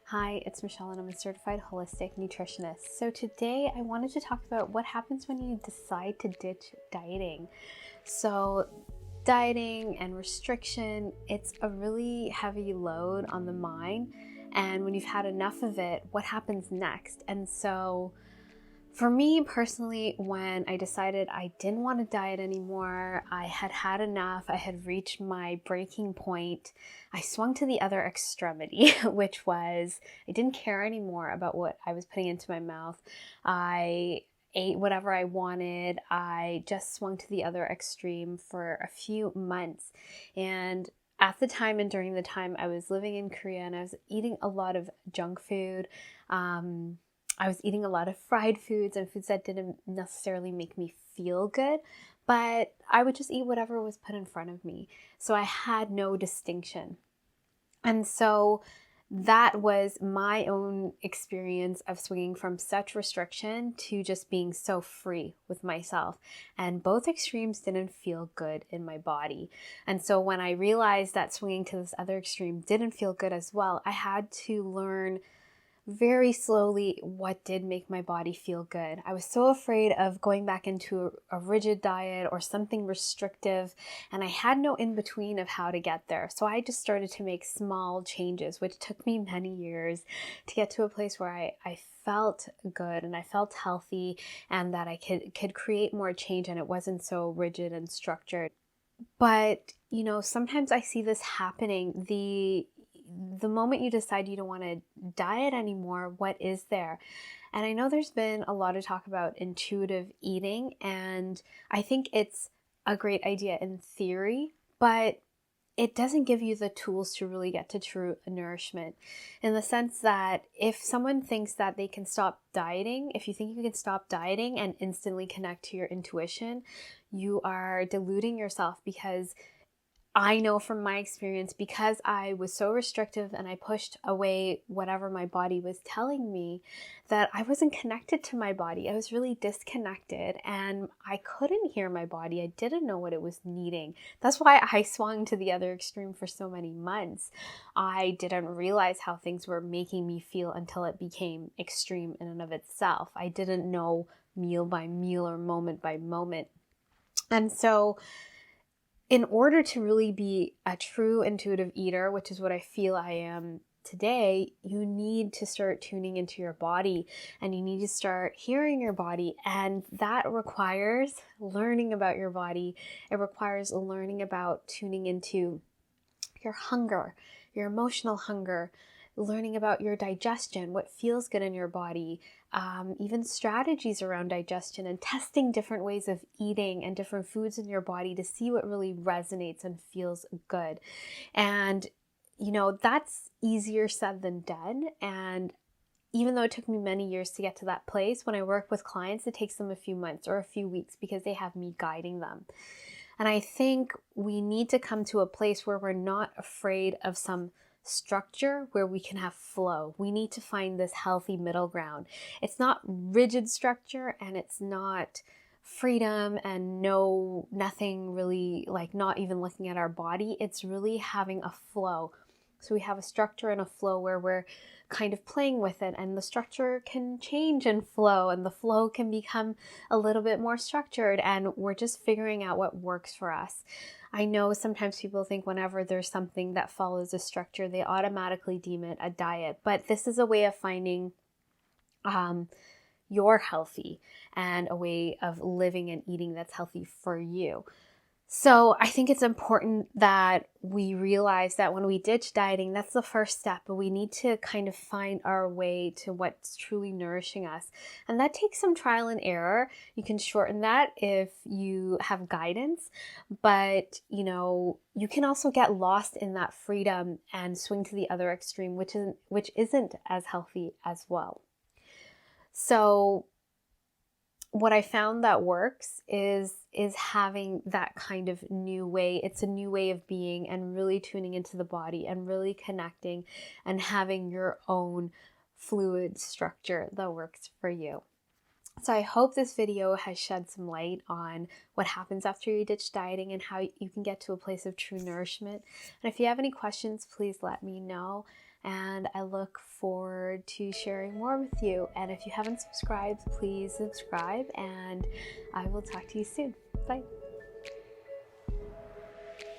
Hi, it's Michelle and I'm a certified holistic nutritionist. So today I wanted to talk about what happens when you decide to ditch dieting. So dieting and restriction, it's a really heavy load on the mind. And when you've had enough of it, what happens next? And so for me personally, when I decided I didn't want to diet anymore, I had had enough, I had reached my breaking point, I swung to the other extremity, which was I didn't care anymore about what I was putting into my mouth. I ate whatever I wanted. I just swung to the other extreme for a few months. And at the time and during the time I was living in Korea and I was eating a lot of junk food. I was eating a lot of fried foods and foods that didn't necessarily make me feel good, but I would just eat whatever was put in front of me. So I had no distinction. And so that was my own experience of swinging from such restriction to just being so free with myself. And both extremes didn't feel good in my body. And so when I realized that swinging to this other extreme didn't feel good as well, I had to learn very slowly what did make my body feel good. I was so afraid of going back into a rigid diet or something restrictive, and I had no in between of how to get there. So I just started to make small changes, which took me many years to get to a place where I felt good and I felt healthy and that I could create more change and it wasn't so rigid and structured. But, sometimes I see this happening. The moment you decide you don't want to diet anymore, what is there? And I know there's been a lot of talk about intuitive eating, and I think it's a great idea in theory, but it doesn't give you the tools to really get to true nourishment, in the sense that if someone thinks that they can stop dieting, if you think you can stop dieting and instantly connect to your intuition, you are deluding yourself, because I know from my experience, because I was so restrictive and I pushed away whatever my body was telling me, that I wasn't connected to my body. I was really disconnected and I couldn't hear my body. I didn't know what it was needing. That's why I swung to the other extreme for so many months. I didn't realize how things were making me feel until it became extreme in and of itself. I didn't know meal by meal or moment by moment. And so in order to really be a true intuitive eater, which is what I feel I am today, you need to start tuning into your body and you need to start hearing your body. And that requires learning about your body. It requires learning about tuning into your hunger, your emotional hunger, learning about your digestion, what feels good in your body, even strategies around digestion, and testing different ways of eating and different foods in your body to see what really resonates and feels good. And, that's easier said than done. And even though it took me many years to get to that place, when I work with clients, it takes them a few months or a few weeks because they have me guiding them. And I think we need to come to a place where we're not afraid of some structure, where we can have flow. We need to find this healthy middle ground. It's not rigid structure and it's not freedom and nothing really, like not even looking at our body. It's really having a flow. So we have a structure and a flow where we're kind of playing with it, and the structure can change and flow, and the flow can become a little bit more structured, and we're just figuring out what works for us. I know sometimes people think whenever there's something that follows a structure, they automatically deem it a diet, but this is a way of finding you're healthy and a way of living and eating that's healthy for you. So I think it's important that we realize that when we ditch dieting, that's the first step, but we need to kind of find our way to what's truly nourishing us. And that takes some trial and error. You can shorten that if you have guidance, but you can also get lost in that freedom and swing to the other extreme, which isn't as healthy as well. So what I found that works is having that kind of new way. It's a new way of being and really tuning into the body and really connecting and having your own fluid structure that works for you. So I hope this video has shed some light on what happens after you ditch dieting and how you can get to a place of true nourishment. And if you have any questions, please let me know. And I look forward forward to sharing more with you. And if you haven't subscribed, please subscribe, and I will talk to you soon. Bye.